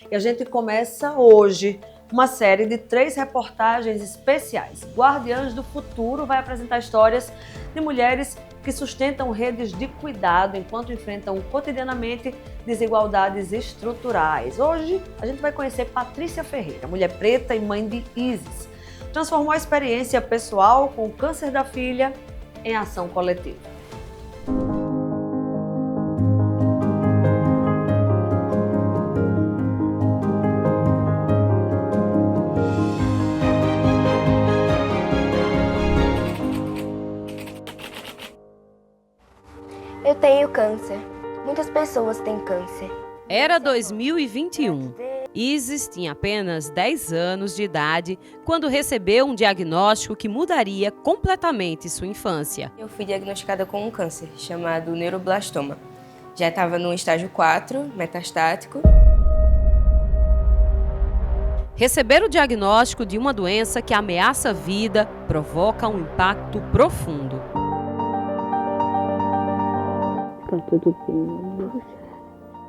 E a gente começa hoje uma série de 3 reportagens especiais. Guardiãs do Futuro vai apresentar histórias de mulheres que sustentam redes de cuidado enquanto enfrentam cotidianamente desigualdades estruturais. Hoje a gente vai conhecer Patrícia Ferreira, mulher preta e mãe de Isis. Transformou a experiência pessoal com o câncer da filha em ação coletiva. Eu tenho câncer. Muitas pessoas têm câncer. Era 2021. Isis tinha apenas 10 anos de idade quando recebeu um diagnóstico que mudaria completamente sua infância. Eu fui diagnosticada com um câncer chamado neuroblastoma. Já estava no estágio 4, metastático. Receber o diagnóstico de uma doença que ameaça a vida provoca um impacto profundo. Tá tudo bem.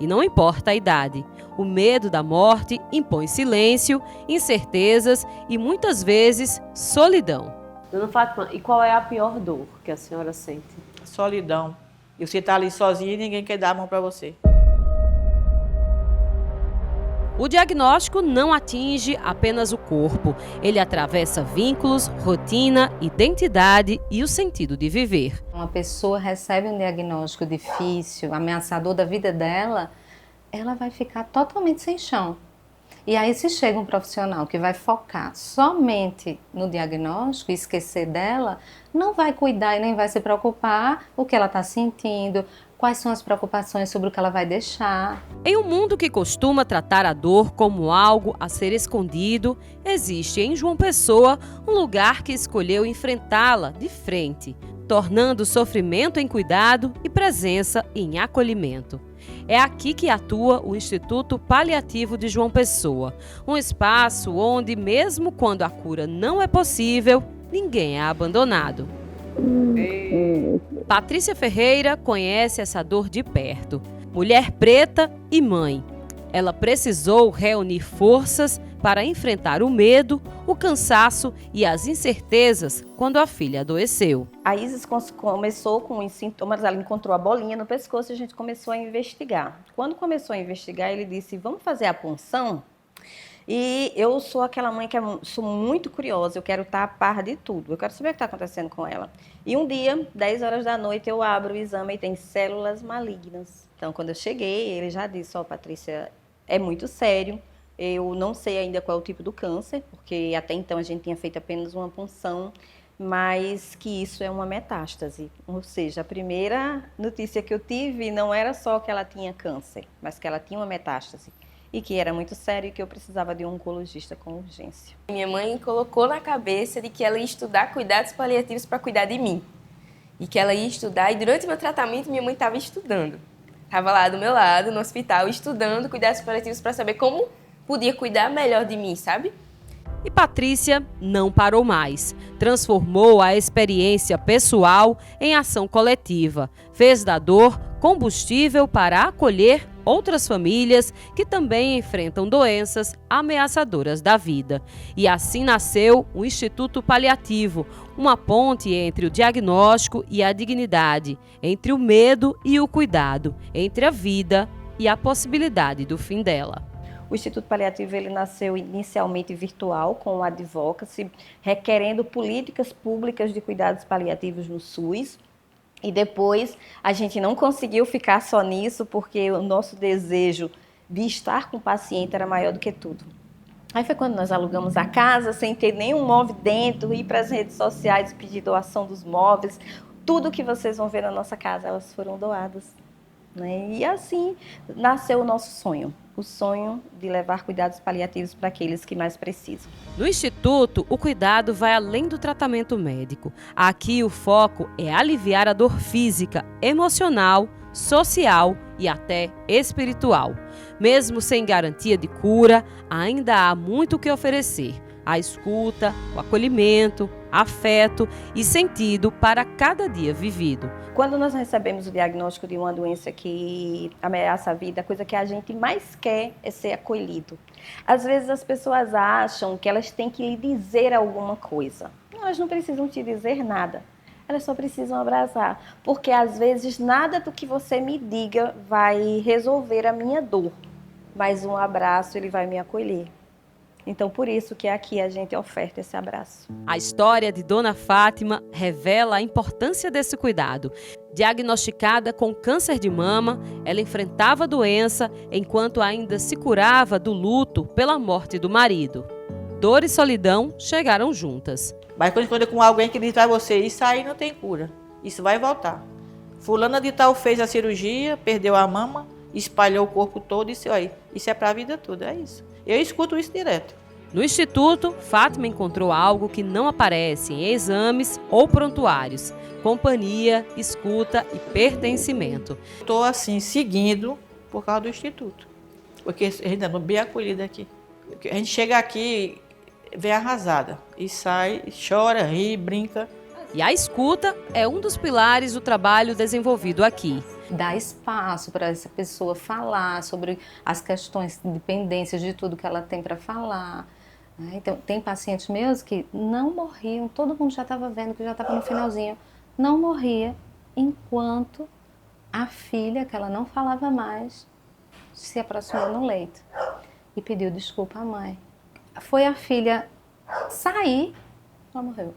E não importa a idade, o medo da morte impõe silêncio, incertezas e muitas vezes solidão. Dona Fátima, e qual é a pior dor que a senhora sente? Solidão. E você está ali sozinha e ninguém quer dar a mão para você. O diagnóstico não atinge apenas o corpo, ele atravessa vínculos, rotina, identidade e o sentido de viver. Uma pessoa recebe um diagnóstico difícil, ameaçador da vida dela, ela vai ficar totalmente sem chão. E aí se chega um profissional que vai focar somente no diagnóstico e esquecer dela, não vai cuidar e nem vai se preocupar o que ela está sentindo, quais são as preocupações sobre o que ela vai deixar. Em um mundo que costuma tratar a dor como algo a ser escondido, existe em João Pessoa um lugar que escolheu enfrentá-la de frente, tornando o sofrimento em cuidado e presença em acolhimento. É aqui que atua o Instituto Paliativo de João Pessoa, um espaço onde, mesmo quando a cura não é possível, ninguém é abandonado. Patrícia Ferreira conhece essa dor de perto. Mulher preta e mãe. Ela precisou reunir forças para enfrentar o medo, o cansaço e as incertezas quando a filha adoeceu. A Isis começou com os sintomas, ela encontrou a bolinha no pescoço e a gente começou a investigar. Quando começou a investigar, ele disse, vamos fazer a punção? E eu sou aquela mãe que sou muito curiosa, eu quero estar a par de tudo, eu quero saber o que está acontecendo com ela. E um dia, 10 horas da noite, eu abro o exame e tem células malignas. Então, quando eu cheguei, ele já disse, Patrícia, é muito sério, eu não sei ainda qual é o tipo do câncer, porque até então a gente tinha feito apenas uma punção, mas que isso é uma metástase. Ou seja, a primeira notícia que eu tive não era só que ela tinha câncer, mas que ela tinha uma metástase. E que era muito sério e que eu precisava de um oncologista com urgência. Minha mãe colocou na cabeça de que ela ia estudar cuidados paliativos para cuidar de mim. E que ela ia estudar, e durante o meu tratamento minha mãe estava estudando. Estava lá do meu lado, no hospital, estudando cuidados paliativos para saber como podia cuidar melhor de mim, sabe? E Patrícia não parou mais. Transformou a experiência pessoal em ação coletiva. Fez da dor combustível para acolher outras famílias que também enfrentam doenças ameaçadoras da vida. E assim nasceu o Instituto Paliativo, uma ponte entre o diagnóstico e a dignidade, entre o medo e o cuidado, entre a vida e a possibilidade do fim dela. O Instituto Paliativo ele nasceu inicialmente virtual, com o Advocacy, requerendo políticas públicas de cuidados paliativos no SUS. E depois a gente não conseguiu ficar só nisso, porque o nosso desejo de estar com o paciente era maior do que tudo. Aí foi quando nós alugamos a casa, sem ter nenhum móvel dentro, ir para as redes sociais, pedir doação dos móveis. Tudo que vocês vão ver na nossa casa, elas foram doadas. Né? E assim nasceu o nosso sonho. O sonho de levar cuidados paliativos para aqueles que mais precisam. No Instituto, o cuidado vai além do tratamento médico. Aqui o foco é aliviar a dor física, emocional, social e até espiritual. Mesmo sem garantia de cura, ainda há muito o que oferecer. a escuta, o acolhimento, afeto e sentido para cada dia vivido. Quando nós recebemos o diagnóstico de uma doença que ameaça a vida, a coisa que a gente mais quer é ser acolhido. Às vezes as pessoas acham que elas têm que lhe dizer alguma coisa. Elas não precisam te dizer nada. Elas só precisam abraçar. Porque às vezes nada do que você me diga vai resolver a minha dor. Mas um abraço, ele vai me acolher. Então, por isso que aqui a gente oferta esse abraço. A história de Dona Fátima revela a importância desse cuidado. Diagnosticada com câncer de mama, ela enfrentava a doença enquanto ainda se curava do luto pela morte do marido. Dor e solidão chegaram juntas. Mas quando com alguém que diz para você, isso aí não tem cura, isso vai voltar. Fulana de tal fez a cirurgia, perdeu a mama, espalhou o corpo todo e disse, olha, isso é para a vida toda, é isso. Eu escuto isso direto. No Instituto, Fátima encontrou algo que não aparece em exames ou prontuários: companhia, escuta e pertencimento. Estou assim, seguindo por causa do Instituto, porque a gente é bem acolhida aqui. A gente chega aqui, vem arrasada, e sai, chora, ri, brinca. E a escuta é um dos pilares do trabalho desenvolvido aqui. Dar espaço para essa pessoa falar sobre as questões de dependência de tudo que ela tem para falar. Então, tem pacientes meus que não morriam, todo mundo já estava vendo que já estava no finalzinho, não morria enquanto a filha, que ela não falava mais, se aproximou no leito e pediu desculpa à mãe. Foi a filha sair, ela morreu.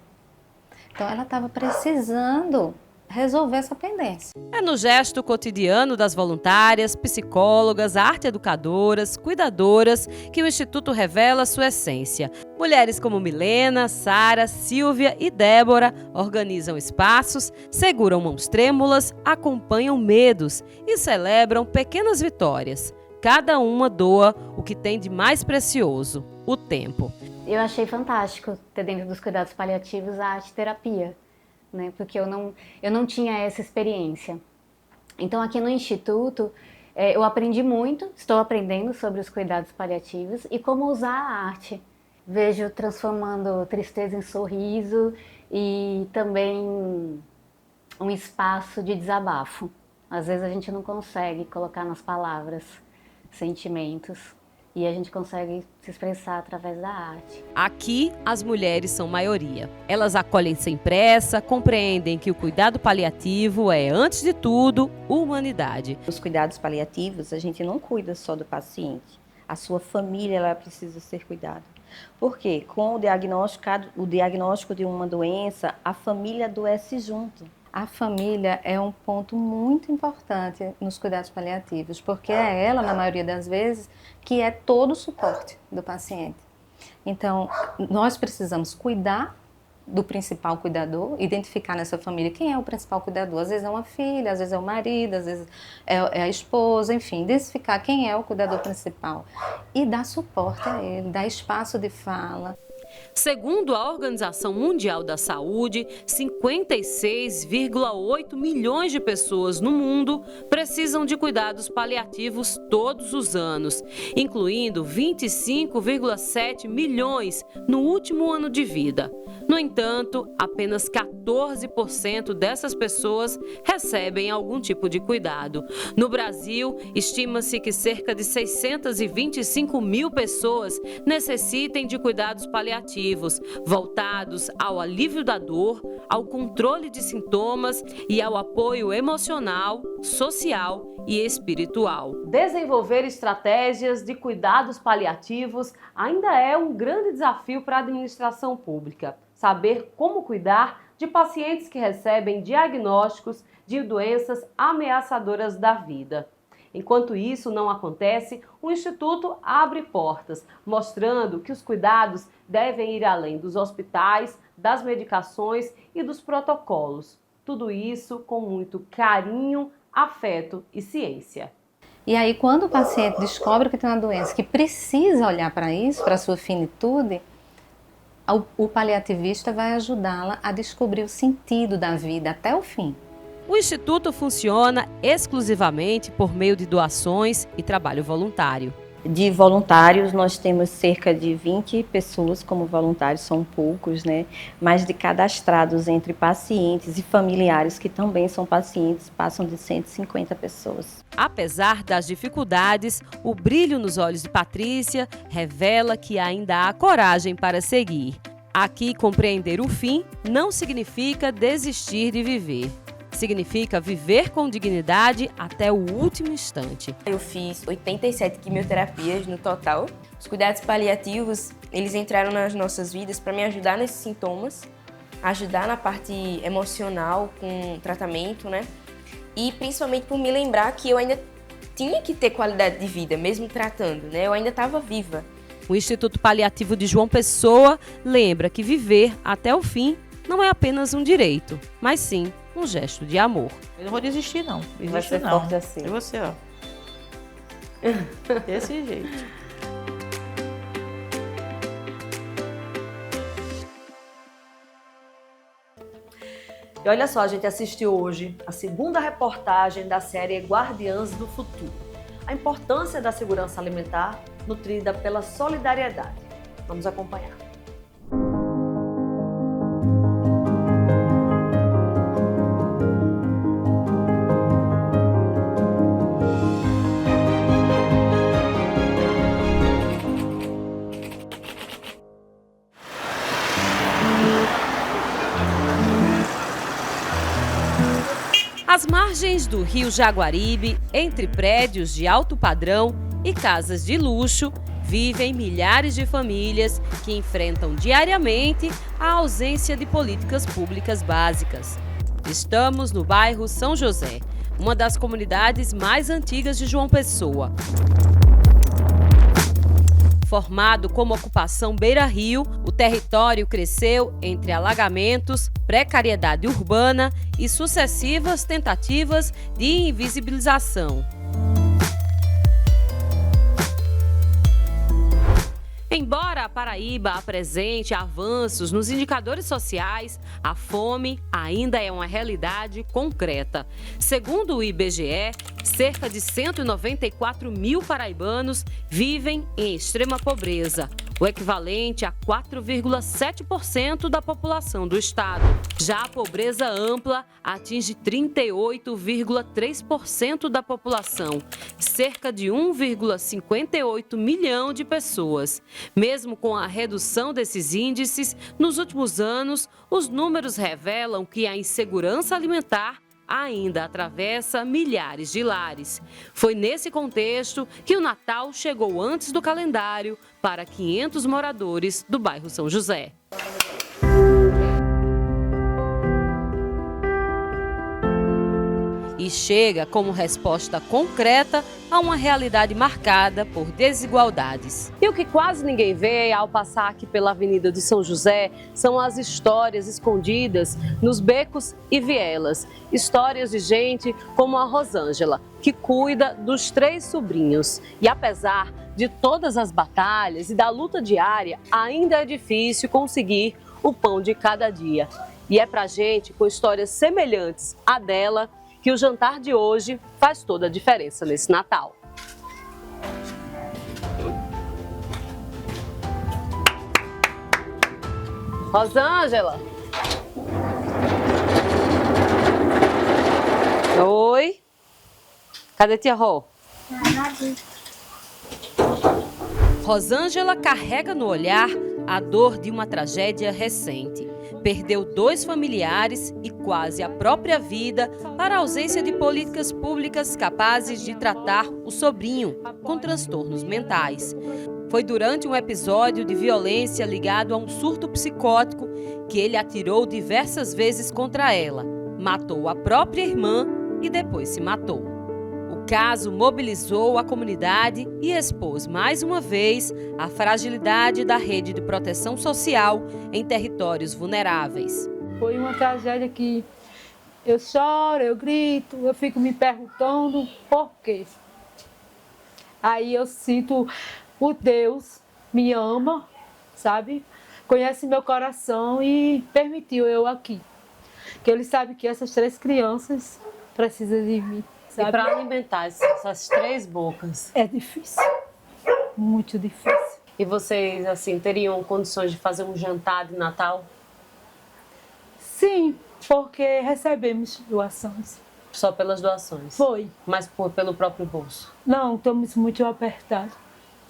Então, ela estava precisando resolver essa pendência. É no gesto cotidiano das voluntárias, psicólogas, arte-educadoras, cuidadoras que o Instituto revela sua essência. Mulheres como Milena, Sara, Silvia e Débora organizam espaços, seguram mãos trêmulas, acompanham medos e celebram pequenas vitórias. Cada uma doa o que tem de mais precioso, o tempo. Eu achei fantástico ter dentro dos cuidados paliativos a arte-terapia, né? Porque eu não tinha essa experiência. Então, aqui no Instituto, eu aprendi muito, estou aprendendo sobre os cuidados paliativos e como usar a arte. Vejo transformando tristeza em sorriso e também um espaço de desabafo. Às vezes a gente não consegue colocar nas palavras sentimentos e a gente consegue se expressar através da arte. Aqui, as mulheres são maioria. Elas acolhem sem pressa, compreendem que o cuidado paliativo é, antes de tudo, humanidade. Os cuidados paliativos, a gente não cuida só do paciente. A sua família, ela precisa ser cuidada. Por quê? Com o diagnóstico de uma doença, a família adoece junto. A família é um ponto muito importante nos cuidados paliativos, porque é ela, na maioria das vezes, que é todo o suporte do paciente. Então, nós precisamos cuidar do principal cuidador, identificar nessa família quem é o principal cuidador. Às vezes é uma filha, às vezes é o marido, às vezes é a esposa, enfim, identificar quem é o cuidador principal e dar suporte a ele, dar espaço de fala. Segundo a Organização Mundial da Saúde, 56,8 milhões de pessoas no mundo precisam de cuidados paliativos todos os anos, incluindo 25,7 milhões no último ano de vida. No entanto, apenas 14% dessas pessoas recebem algum tipo de cuidado. No Brasil, estima-se que cerca de 625 mil pessoas necessitem de cuidados paliativos, voltados ao alívio da dor, ao controle de sintomas e ao apoio emocional, social e espiritual. Desenvolver estratégias de cuidados paliativos ainda é um grande desafio para a administração pública. Saber como cuidar de pacientes que recebem diagnósticos de doenças ameaçadoras da vida. Enquanto isso não acontece, o Instituto abre portas, mostrando que os cuidados devem ir além dos hospitais, das medicações e dos protocolos. Tudo isso com muito carinho, afeto e ciência. E aí, quando o paciente descobre que tem uma doença, que precisa olhar para isso, para a sua finitude, o paliativista vai ajudá-la a descobrir o sentido da vida até o fim. O Instituto funciona exclusivamente por meio de doações e trabalho voluntário. De voluntários, nós temos cerca de 20 pessoas como voluntários, são poucos, né? Mas de cadastrados entre pacientes e familiares, que também são pacientes, passam de 150 pessoas. Apesar das dificuldades, o brilho nos olhos de Patrícia revela que ainda há coragem para seguir. Aqui, compreender o fim não significa desistir de viver. Significa viver com dignidade até o último instante. Eu fiz 87 quimioterapias no total. Os cuidados paliativos, eles entraram nas nossas vidas para me ajudar nesses sintomas, ajudar na parte emocional com o tratamento, né? E principalmente por me lembrar que eu ainda tinha que ter qualidade de vida, mesmo tratando, né? Eu ainda estava viva. O Instituto Paliativo de João Pessoa lembra que viver até o fim não é apenas um direito, mas sim um gesto de amor. Eu não vou desistir, não. Vai ser forte assim. É você, ó. Desse jeito. E olha só, a gente assistiu hoje a segunda reportagem da série Guardiãs do Futuro. A importância da segurança alimentar nutrida pela solidariedade. Vamos acompanhar. Às margens do rio Jaguaribe, entre prédios de alto padrão e casas de luxo, vivem milhares de famílias que enfrentam diariamente a ausência de políticas públicas básicas. Estamos no bairro São José, uma das comunidades mais antigas de João Pessoa. Formado como ocupação beira-rio, o território cresceu entre alagamentos, precariedade urbana e sucessivas tentativas de invisibilização. Embora a Paraíba apresente avanços nos indicadores sociais, a fome ainda é uma realidade concreta. Segundo o IBGE, cerca de 194 mil paraibanos vivem em extrema pobreza, o equivalente a 4,7% da população do estado. Já a pobreza ampla atinge 38,3% da população, cerca de 1,58 milhão de pessoas. Mesmo com a redução desses índices, nos últimos anos, os números revelam que a insegurança alimentar ainda atravessa milhares de lares. Foi nesse contexto que o Natal chegou antes do calendário para 500 moradores do bairro São José. E chega como resposta concreta a uma realidade marcada por desigualdades. E o que quase ninguém vê ao passar aqui pela Avenida de São José são as histórias escondidas nos becos e vielas. Histórias de gente como a Rosângela, que cuida dos 3 sobrinhos. E apesar de todas as batalhas e da luta diária, ainda é difícil conseguir o pão de cada dia. E é pra gente, com histórias semelhantes à dela, que o jantar de hoje faz toda a diferença nesse Natal. Rosângela! Oi! Cadê tia Rô? Rosângela carrega no olhar a dor de uma tragédia recente. Perdeu 2 familiares e quase a própria vida para a ausência de políticas públicas capazes de tratar o sobrinho com transtornos mentais. Foi durante um episódio de violência ligado a um surto psicótico que ele atirou diversas vezes contra ela, matou a própria irmã e depois se matou. O caso mobilizou a comunidade e expôs mais uma vez a fragilidade da rede de proteção social em territórios vulneráveis. Foi uma tragédia que eu choro, eu grito, eu fico me perguntando por quê. Aí eu sinto o Deus me ama, sabe? Conhece meu coração e permitiu eu aqui. Que Ele sabe que essas 3 crianças precisam de mim. Sabe? E para alimentar essas 3 bocas? É difícil. muito difícil. E vocês, assim, teriam condições de fazer um jantar de Natal? Sim, porque recebemos doações. Só pelas doações? Foi. Mas pelo próprio bolso? Não, estamos muito apertados.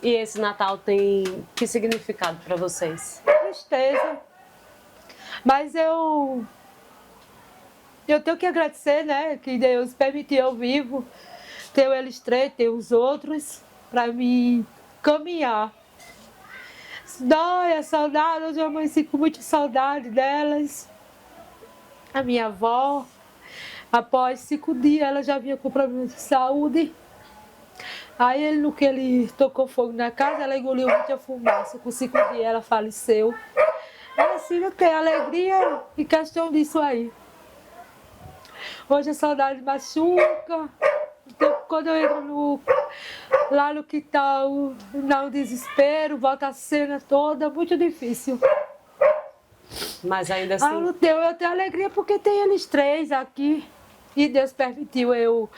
E esse Natal tem que significado para vocês? Tristeza. Mas eu tenho que agradecer, né, que Deus permitiu eu vivo, ter eles três, ter os outros, para me caminhar. Dói a saudade, hoje eu amanheci com muita saudade delas. A minha avó, após 5 dias, ela já vinha com problemas de saúde. Aí, no que ele tocou fogo na casa, ela engoliu muita fumaça. Com 5 dias, ela faleceu. Ela assim, não tem alegria em questão disso aí. Hoje a saudade machuca. Então, quando eu entro lá no quintal, dá um desespero, volta a cena toda, muito difícil. Mas ainda assim... Eu tenho alegria porque tem eles três aqui. E Deus permitiu eu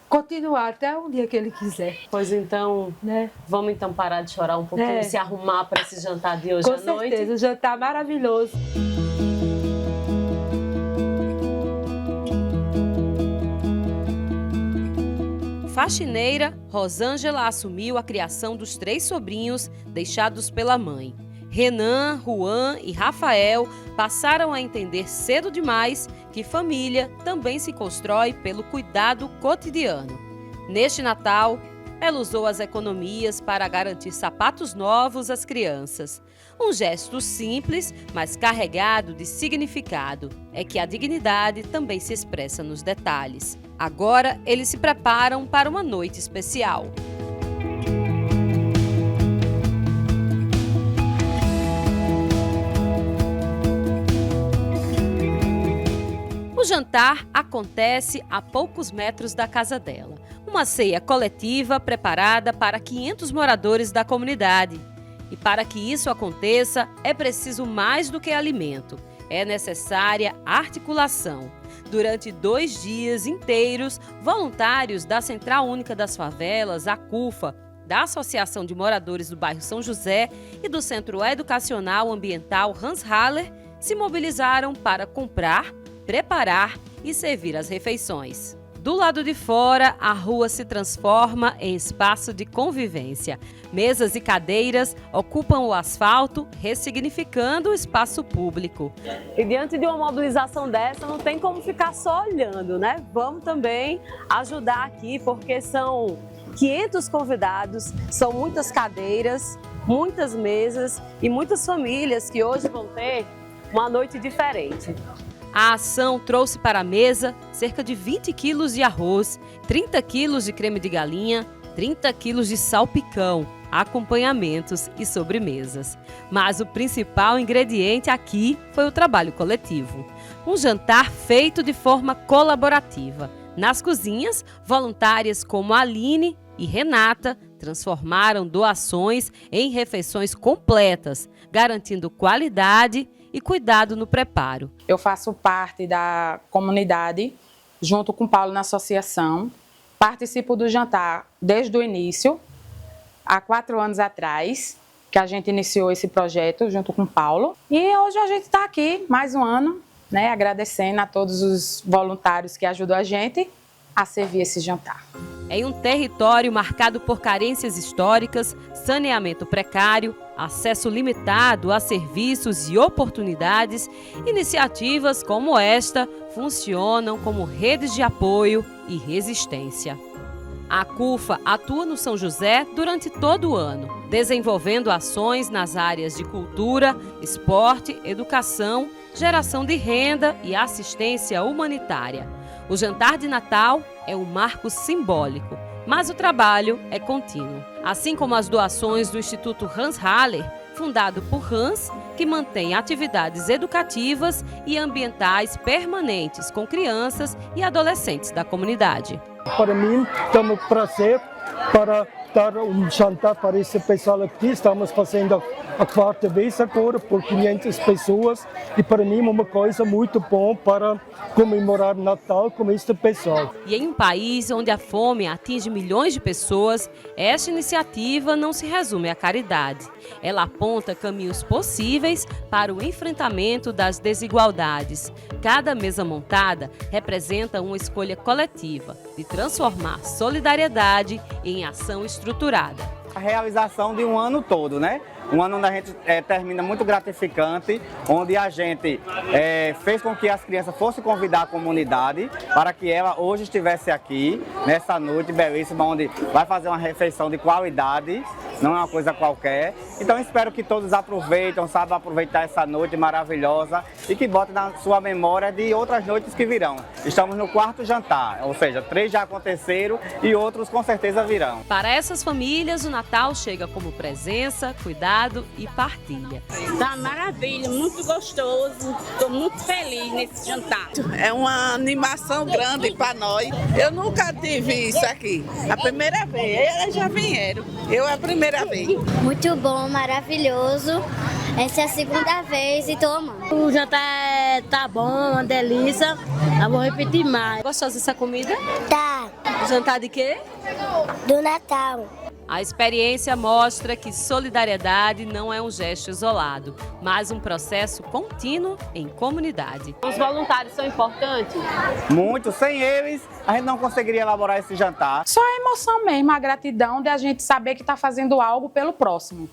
continuar até um dia que Ele quiser. Pois então, né? Vamos então parar de chorar um pouquinho e se arrumar para esse jantar de hoje à noite? Com certeza, o jantar maravilhoso. Faxineira, Rosângela assumiu a criação dos 3 sobrinhos deixados pela mãe. Renan, Juan e Rafael passaram a entender cedo demais que família também se constrói pelo cuidado cotidiano. Neste Natal, ela usou as economias para garantir sapatos novos às crianças. Um gesto simples, mas carregado de significado. É que a dignidade também se expressa nos detalhes. Agora, eles se preparam para uma noite especial. O jantar acontece a poucos metros da casa dela. Uma ceia coletiva preparada para 500 moradores da comunidade. E para que isso aconteça, é preciso mais do que alimento. É necessária articulação. Durante 2 dias inteiros, voluntários da Central Única das Favelas, a CUFA, da Associação de Moradores do Bairro São José e do Centro Educacional Ambiental Hans Haller se mobilizaram para comprar, preparar e servir as refeições. Do lado de fora, a rua se transforma em espaço de convivência. Mesas e cadeiras ocupam o asfalto, ressignificando o espaço público. E diante de uma mobilização dessa, não tem como ficar só olhando, né? Vamos também ajudar aqui, porque são 500 convidados, são muitas cadeiras, muitas mesas e muitas famílias que hoje vão ter uma noite diferente. A ação trouxe para a mesa cerca de 20 quilos de arroz, 30 quilos de creme de galinha, 30 quilos de salpicão, acompanhamentos e sobremesas. Mas o principal ingrediente aqui foi o trabalho coletivo. Um jantar feito de forma colaborativa. Nas cozinhas, voluntárias como Aline e Renata transformaram doações em refeições completas, garantindo qualidade e cuidado no preparo. Eu faço parte da comunidade, junto com o Paulo na associação. Participo do jantar desde o início, há 4 anos atrás, que a gente iniciou esse projeto junto com o Paulo. E hoje a gente está aqui, mais um ano, né, agradecendo a todos os voluntários que ajudam a gente a servir esse jantar. Em um território marcado por carências históricas, saneamento precário, acesso limitado a serviços e oportunidades, iniciativas como esta funcionam como redes de apoio e resistência. A CUFA atua no São José durante todo o ano, desenvolvendo ações nas áreas de cultura, esporte, educação, geração de renda e assistência humanitária. O jantar de Natal é um marco simbólico, mas o trabalho é contínuo. Assim como as doações do Instituto Hans Haller, fundado por Hans, que mantém atividades educativas e ambientais permanentes com crianças e adolescentes da comunidade. Para mim, é um prazer para dar jantar para esse pessoal aqui. Estamos fazendo a quarta vez agora por 500 pessoas e para mim é uma coisa muito boa para comemorar Natal com este pessoal. E em um país onde a fome atinge milhões de pessoas, esta iniciativa não se resume à caridade. Ela aponta caminhos possíveis para o enfrentamento das desigualdades. Cada mesa montada representa uma escolha coletiva de transformar solidariedade em ação estruturada. A realização de um ano todo, né? Um ano onde a gente termina muito gratificante, onde a gente fez com que as crianças fossem convidar a comunidade para que ela hoje estivesse aqui, nessa noite belíssima, onde vai fazer uma refeição de qualidade, não é uma coisa qualquer. Então espero que todos aproveitem, saibam aproveitar essa noite maravilhosa e que botem na sua memória de outras noites que virão. Estamos no quarto jantar, ou seja, 3 já aconteceram e outros com certeza virão. Para essas famílias, o Natal chega como presença, cuidado e partilha. Tá maravilha, muito gostoso. Estou muito feliz nesse jantar. É uma animação grande para nós. Eu nunca tive isso aqui. A primeira vez, elas já vieram. Eu é a primeira vez. Muito bom, maravilhoso. Essa é a segunda vez e tô amando. O jantar tá bom, uma delícia. Eu vou repetir mais. Gostosa essa comida? Tá. Jantar de quê? Do Natal. A experiência mostra que solidariedade não é um gesto isolado, mas um processo contínuo em comunidade. Os voluntários são importantes? Muito. Sem eles, a gente não conseguiria elaborar esse jantar. Só a emoção mesmo, a gratidão de a gente saber que está fazendo algo pelo próximo,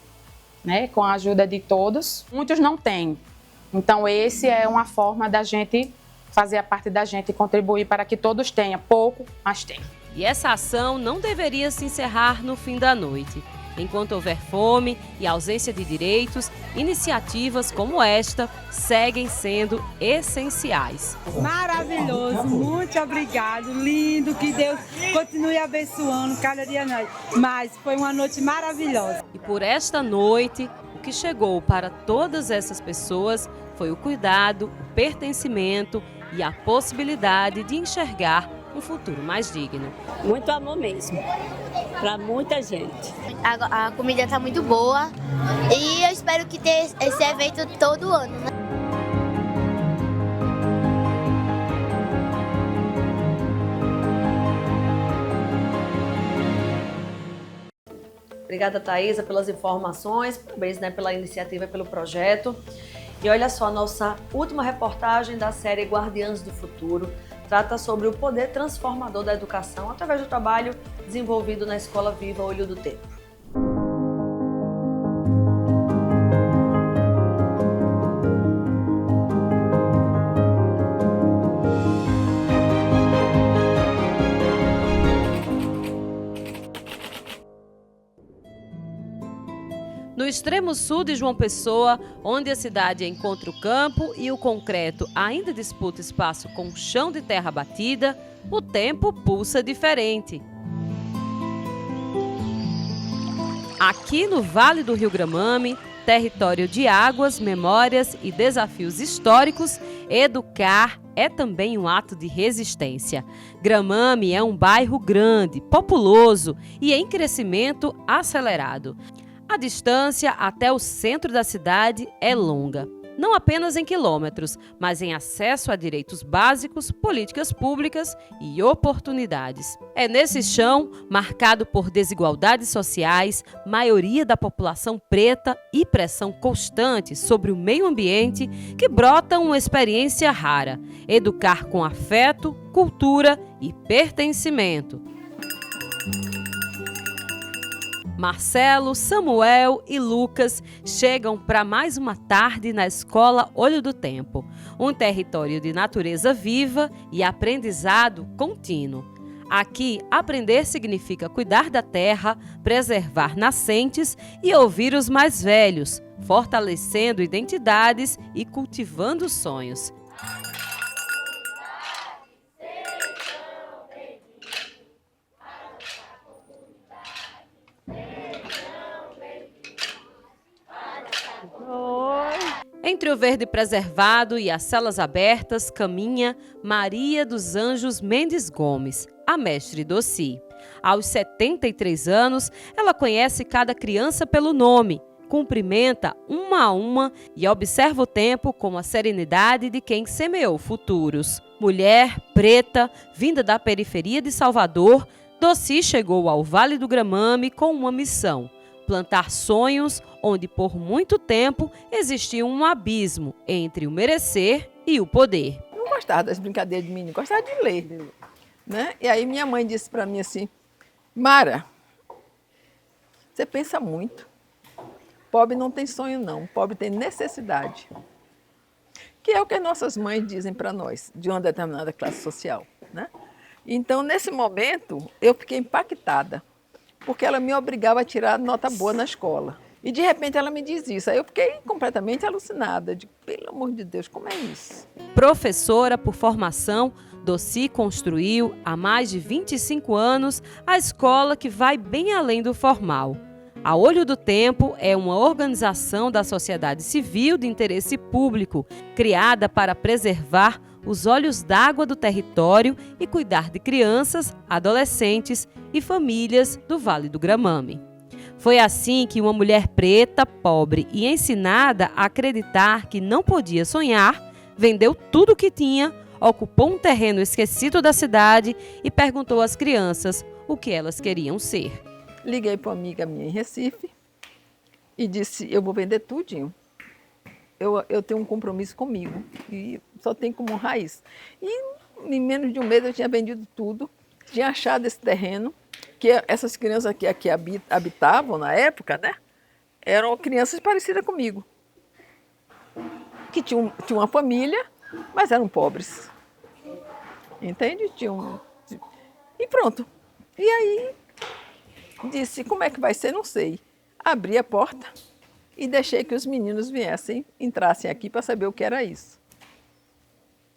né? Com a ajuda de todos. Muitos não têm. Então, esse é uma forma da gente fazer a parte da gente e contribuir para que todos tenham. Pouco, mas tem. E essa ação não deveria se encerrar no fim da noite. Enquanto houver fome e ausência de direitos, iniciativas como esta seguem sendo essenciais. Maravilhoso, muito obrigado, lindo, que Deus continue abençoando cada dia mais. Foi uma noite maravilhosa. E por esta noite, o que chegou para todas essas pessoas foi o cuidado, o pertencimento e a possibilidade de enxergar um futuro mais digno. Muito amor mesmo, para muita gente. A comida tá muito boa e eu espero que tenha esse evento todo ano, né? Obrigada, Thaisa, pelas informações, parabéns, né, pela iniciativa e pelo projeto. E olha só, nossa última reportagem da série Guardiãs do Futuro trata sobre o poder transformador da educação através do trabalho desenvolvido na Escola Viva Olho do Tempo. No extremo sul de João Pessoa, onde a cidade encontra o campo e o concreto ainda disputa espaço com o chão de terra batida, o tempo pulsa diferente. Aqui no Vale do Rio Gramame, território de águas, memórias e desafios históricos, educar é também um ato de resistência. Gramame é um bairro grande, populoso e em crescimento acelerado. A distância até o centro da cidade é longa, não apenas em quilômetros, mas em acesso a direitos básicos, políticas públicas e oportunidades. É nesse chão, marcado por desigualdades sociais, maioria da população preta e pressão constante sobre o meio ambiente, que brota uma experiência rara: educar com afeto, cultura e pertencimento. Marcelo, Samuel e Lucas chegam para mais uma tarde na Escola Olho do Tempo, um território de natureza viva e aprendizado contínuo. Aqui, aprender significa cuidar da terra, preservar nascentes e ouvir os mais velhos, fortalecendo identidades e cultivando sonhos. Entre o verde preservado e as celas abertas caminha Maria dos Anjos Mendes Gomes, a mestre Doci. Aos 73 anos, ela conhece cada criança pelo nome, cumprimenta uma a uma e observa o tempo com a serenidade de quem semeou futuros. Mulher, preta, vinda da periferia de Salvador, Doci chegou ao Vale do Gramame com uma missão: plantar sonhos onde por muito tempo existia um abismo entre o merecer e o poder. Não gostava das brincadeiras de menino, gostava de ler, né? E aí minha mãe disse para mim assim: Mara, você pensa muito. Pobre não tem sonho não, pobre tem necessidade. Que é o que as nossas mães dizem para nós, de uma determinada classe social, né? Então, nesse momento, eu fiquei impactada, porque ela me obrigava a tirar nota boa na escola. E, de repente, ela me diz isso. Aí eu fiquei completamente alucinada. Digo, pelo amor de Deus, como é isso? Professora por formação, Doci construiu, há mais de 25 anos, a escola que vai bem além do formal. A Olho do Tempo é uma organização da sociedade civil de interesse público, criada para preservar os olhos d'água do território e cuidar de crianças, adolescentes e famílias do Vale do Gramame. Foi assim que uma mulher preta, pobre e ensinada a acreditar que não podia sonhar, vendeu tudo o que tinha, ocupou um terreno esquecido da cidade e perguntou às crianças o que elas queriam ser. Liguei para uma amiga minha em Recife e disse, eu vou vender tudinho. Eu tenho um compromisso comigo e só tenho como honrar isso. E em menos de um mês eu tinha vendido tudo, tinha achado esse terreno, que essas crianças que aqui habitavam na época, né, eram crianças parecidas comigo, que tinham uma família, mas eram pobres. Entende? E pronto. E aí disse, como é que vai ser? Não sei. Abri a porta e deixei que os meninos entrassem aqui para saber o que era isso.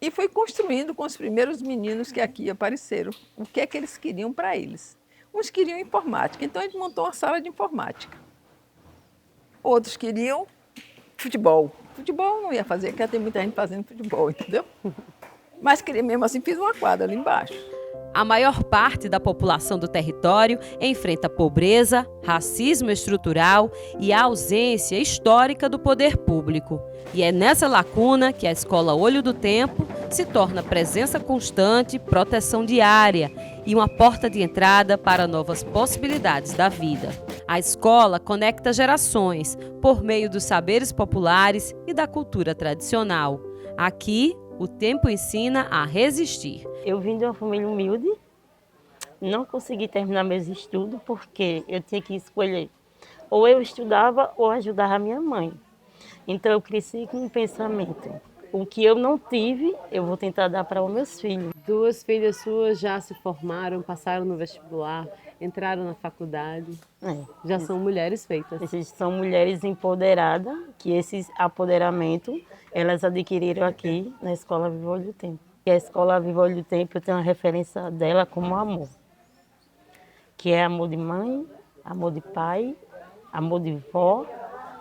E fui construindo com os primeiros meninos que aqui apareceram, o que é que eles queriam para eles. Uns queriam informática, então a gente montou uma sala de informática. Outros queriam futebol. Futebol não ia fazer, porque tem muita gente fazendo futebol, entendeu? Mas mesmo assim fiz uma quadra ali embaixo. A maior parte da população do território enfrenta pobreza, racismo estrutural e a ausência histórica do poder público. E é nessa lacuna que a Escola Olho do Tempo se torna presença constante, proteção diária e uma porta de entrada para novas possibilidades da vida. A escola conecta gerações por meio dos saberes populares e da cultura tradicional. Aqui, o tempo ensina a resistir. Eu vim de uma família humilde, não consegui terminar meus estudos porque eu tinha que escolher. Ou eu estudava ou ajudava a minha mãe. Então eu cresci com um pensamento. O que eu não tive, eu vou tentar dar para os meus filhos. 2 filhas suas já se formaram, passaram no vestibular, entraram na faculdade. Já são mulheres feitas. Essas são mulheres empoderadas, que esse apoderamento elas adquiriram aqui na Escola Viva Olho do Tempo. E a Escola Viva Olho do Tempo, eu tenho uma referência dela como amor. Que é amor de mãe, amor de pai, amor de vó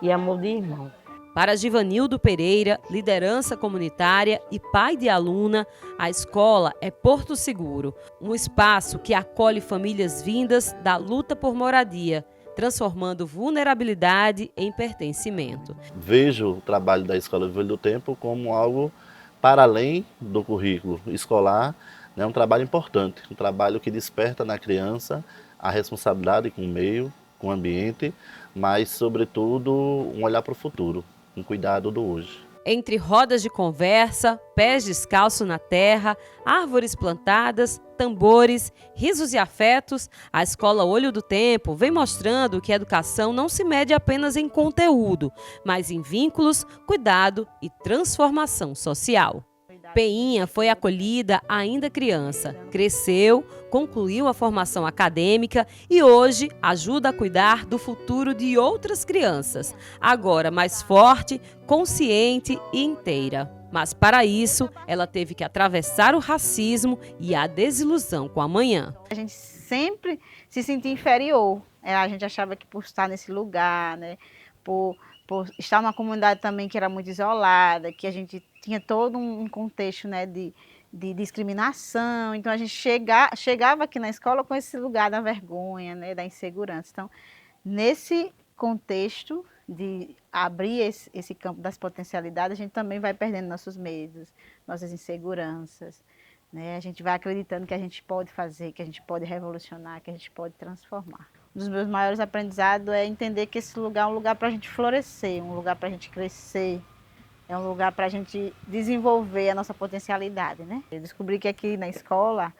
e amor de irmão. Para Givanildo Pereira, liderança comunitária e pai de aluna, a escola é Porto Seguro, um espaço que acolhe famílias vindas da luta por moradia, transformando vulnerabilidade em pertencimento. Vejo o trabalho da Escola Viva Olho do Tempo como algo para além do currículo escolar, né, um trabalho importante, um trabalho que desperta na criança a responsabilidade com o meio, com o ambiente, mas, sobretudo, um olhar para o futuro, um cuidado do hoje. Entre rodas de conversa, pés descalços na terra, árvores plantadas, tambores, risos e afetos, a Escola Olho do Tempo vem mostrando que a educação não se mede apenas em conteúdo, mas em vínculos, cuidado e transformação social. Peinha foi acolhida ainda criança, cresceu, concluiu a formação acadêmica e hoje ajuda a cuidar do futuro de outras crianças, agora mais forte, consciente e inteira. Mas para isso, ela teve que atravessar o racismo e a desilusão com a amanhã. A gente sempre se sentia inferior, a gente achava que por estar nesse lugar, né, por estar numa comunidade também que era muito isolada, que a gente tinha todo um contexto, né, de de discriminação. Então, a gente chegava aqui na escola com esse lugar da vergonha, né, da insegurança. Então, nesse contexto de abrir esse campo das potencialidades, a gente também vai perdendo nossos medos, nossas inseguranças, né? A gente vai acreditando que a gente pode fazer, que a gente pode revolucionar, que a gente pode transformar. Um dos meus maiores aprendizados é entender que esse lugar é um lugar para a gente florescer, um lugar para a gente crescer, é um lugar para a gente desenvolver a nossa potencialidade, né? Eu descobri que aqui na escola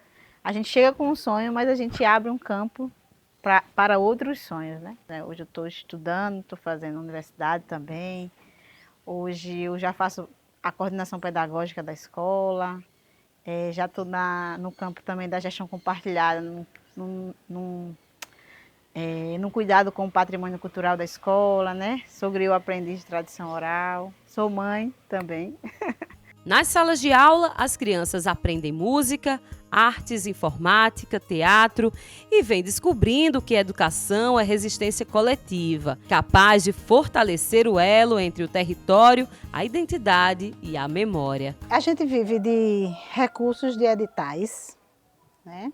a gente chega com um sonho, mas a gente abre um campo para outros sonhos, né? Hoje eu estou estudando, estou fazendo universidade também. Hoje eu já faço a coordenação pedagógica da escola. Já estou no campo também da gestão compartilhada, no cuidado com o patrimônio cultural da escola, né? Sou griot aprendiz de tradição oral. Sou mãe também. Nas salas de aula, as crianças aprendem música, artes, informática, teatro e vêm descobrindo que a educação é resistência coletiva, capaz de fortalecer o elo entre o território, a identidade e a memória. A gente vive de recursos de editais, né?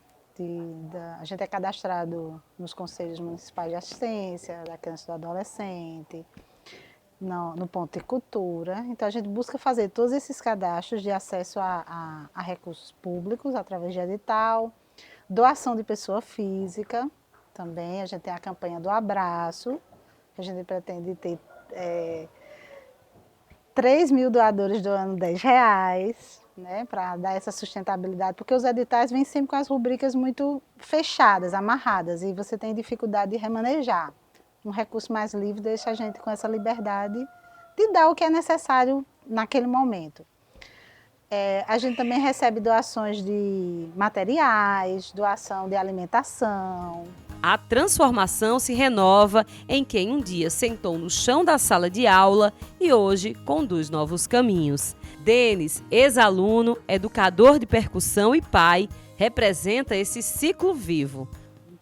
A gente é cadastrado nos conselhos municipais de assistência da criança e do adolescente, no ponto de cultura. Então a gente busca fazer todos esses cadastros de acesso a recursos públicos através de edital, doação de pessoa física também. A gente tem a campanha do abraço, que a gente pretende ter 3 mil doadores doando R$10, né, para dar essa sustentabilidade, porque os editais vêm sempre com as rubricas muito fechadas, amarradas, e você tem dificuldade de remanejar. Um recurso mais livre deixa a gente com essa liberdade de dar o que é necessário naquele momento. A gente também recebe doações de materiais, doação de alimentação. A transformação se renova em quem um dia sentou no chão da sala de aula e hoje conduz novos caminhos. Denis, ex-aluno, educador de percussão e pai, representa esse ciclo vivo.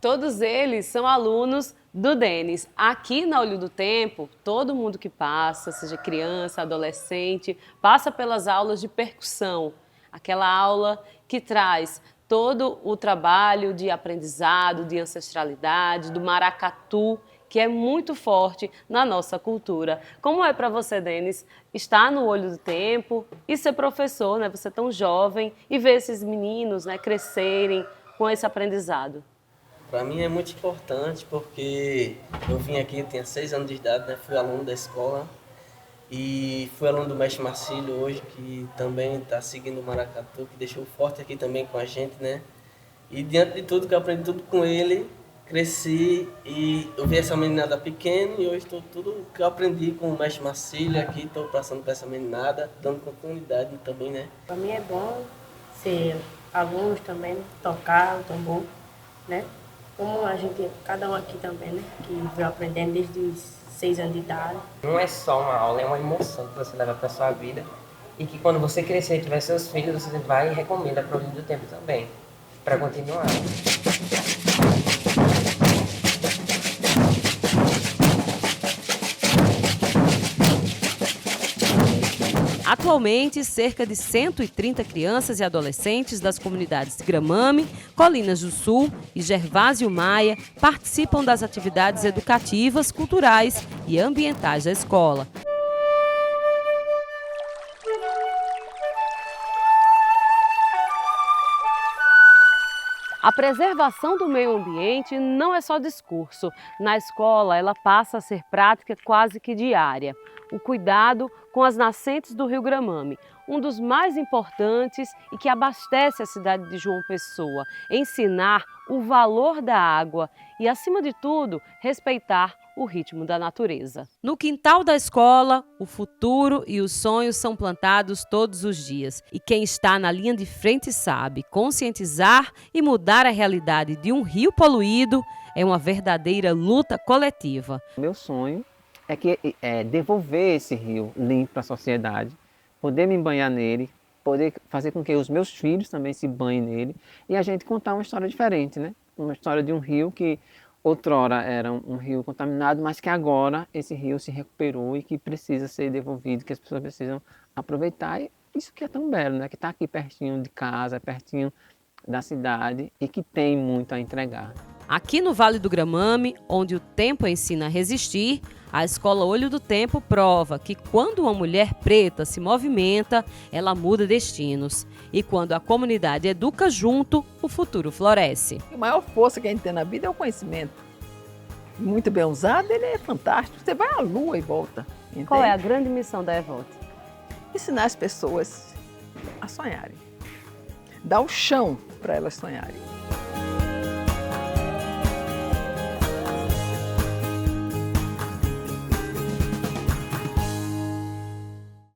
Todos eles são alunos do Denis. Aqui na Olho do Tempo, todo mundo que passa, seja criança, adolescente, passa pelas aulas de percussão. Aquela aula que traz todo o trabalho de aprendizado, de ancestralidade, do maracatu, que é muito forte na nossa cultura. Como é para você, Denis, estar no Olho do Tempo e ser professor, né? Você tão jovem e ver esses meninos, né, crescerem com esse aprendizado? Para mim é muito importante porque eu vim aqui, eu tinha 6 anos de idade, né? Fui aluno da escola e fui aluno do mestre Marcílio hoje, que também está seguindo o maracatu, que deixou forte aqui também com a gente, né? E diante de tudo que eu aprendi tudo com ele, cresci e eu vi essa meninada pequena e hoje tudo que eu aprendi com o mestre Marcílio aqui, estou passando para essa meninada, dando continuidade também, né? Para mim é bom ser aluno também, tocar o tambor, né? Como a gente, cada um aqui também, né? Que veio aprendendo desde os 6 anos de idade. Não é só uma aula, é uma emoção que você leva para sua vida e que quando você crescer e tiver seus filhos, você vai e recomenda para o Olho do Tempo também, para continuar. Atualmente, cerca de 130 crianças e adolescentes das comunidades Gramame, Colinas do Sul e Gervásio Maia participam das atividades educativas, culturais e ambientais da escola. A preservação do meio ambiente não é só discurso. Na escola, ela passa a ser prática quase que diária. O cuidado com as nascentes do Rio Gramame, um dos mais importantes e que abastece a cidade de João Pessoa. Ensinar o valor da água e, acima de tudo, respeitar o ritmo da natureza. No quintal da escola, o futuro e os sonhos são plantados todos os dias. E quem está na linha de frente sabe, conscientizar e mudar a realidade de um rio poluído é uma verdadeira luta coletiva. Meu sonho é devolver esse rio limpo para a sociedade, poder me banhar nele, poder fazer com que os meus filhos também se banhem nele e a gente contar uma história diferente, né? Uma história de um rio que outrora era um rio contaminado, mas que agora esse rio se recuperou e que precisa ser devolvido, que as pessoas precisam aproveitar e isso que é tão belo, né? Que está aqui pertinho de casa, pertinho da cidade e que tem muito a entregar. Aqui no Vale do Gramame, onde o tempo ensina a resistir, a Escola Olho do Tempo prova que quando uma mulher preta se movimenta, ela muda destinos. E quando a comunidade educa junto, o futuro floresce. A maior força que a gente tem na vida é o conhecimento. Muito bem usado, ele é fantástico. Você vai à lua e volta. Entende? Qual é a grande missão da Evolta? Ensinar as pessoas a sonharem. Dar o chão para elas sonharem.